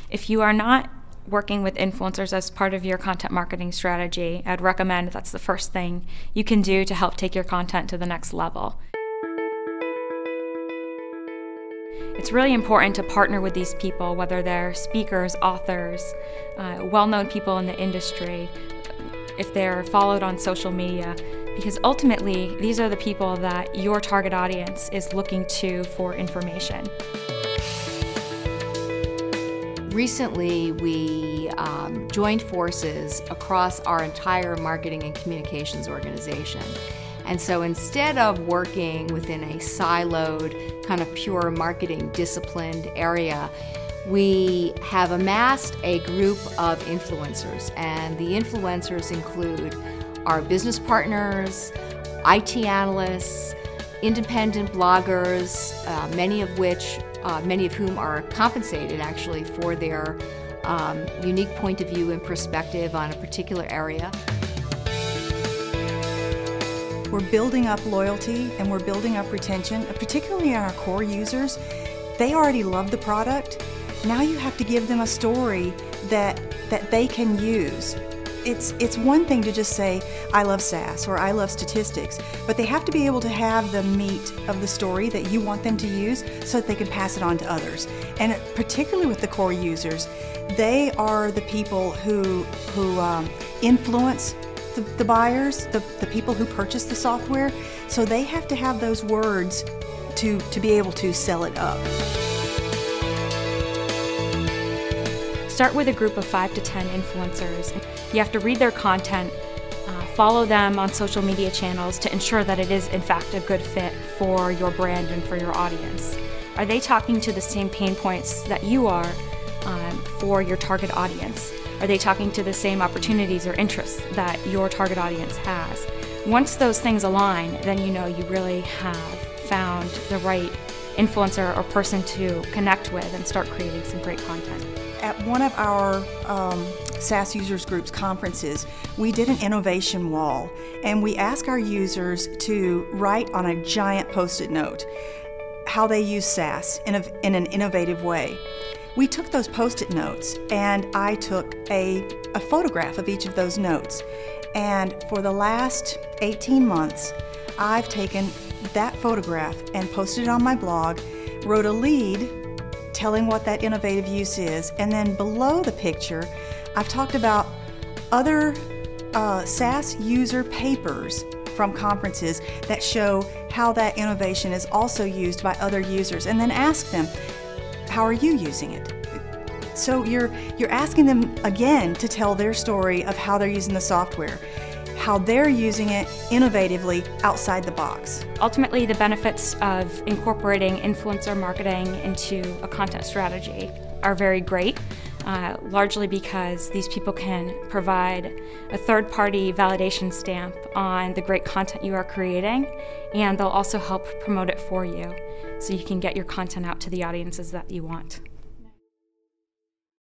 If you are not working with influencers as part of your content marketing strategy, I'd recommend that's the first thing you can do to help take your content to the next level. It's really important to partner with these people, whether they're speakers, authors, well-known people in the industry, if they're followed on social media, because ultimately these are the people that your target audience is looking to for information. Recently, we joined forces across our entire marketing and communications organization. And so instead of working within a siloed, kind of pure marketing disciplined area, we have amassed a group of influencers. And the influencers include our business partners, IT analysts, independent bloggers, many of whom are compensated actually for their unique point of view and perspective on a particular area. We're building up loyalty and we're building up retention, particularly on our core users. They already love the product. Now you have to give them a story that they can use. It's one thing to just say, I love SaaS or I love statistics, but they have to be able to have the meat of the story that you want them to use so that they can pass it on to others. And particularly with the core users, they are the people who influence the buyers, the people who purchase the software, so they have to have those words to be able to sell it up. Start with a group of 5 to 10 influencers. You have to read their content, follow them on social media channels to ensure that it is in fact a good fit for your brand and for your audience. Are they talking to the same pain points that you are for your target audience? Are they talking to the same opportunities or interests that your target audience has? Once those things align, then you know you really have found the right influencer or person to connect with and start creating some great content. At one of our SaaS Users Group's conferences, we did an innovation wall, and we asked our users to write on a giant Post-it note how they use SaaS in an innovative way. We took those Post-it notes and I took a photograph of each of those notes. And for the last 18 months, I've taken that photograph and posted it on my blog, wrote a lead telling what that innovative use is, and then below the picture, I've talked about other SaaS user papers from conferences that show how that innovation is also used by other users, and then ask them, how are you using it? So you're asking them again to tell their story of how they're using the software, how they're using it innovatively outside the box. Ultimately, the benefits of incorporating influencer marketing into a content strategy are very great, largely because these people can provide a third-party validation stamp on the great content you are creating, and they'll also help promote it for you so you can get your content out to the audiences that you want.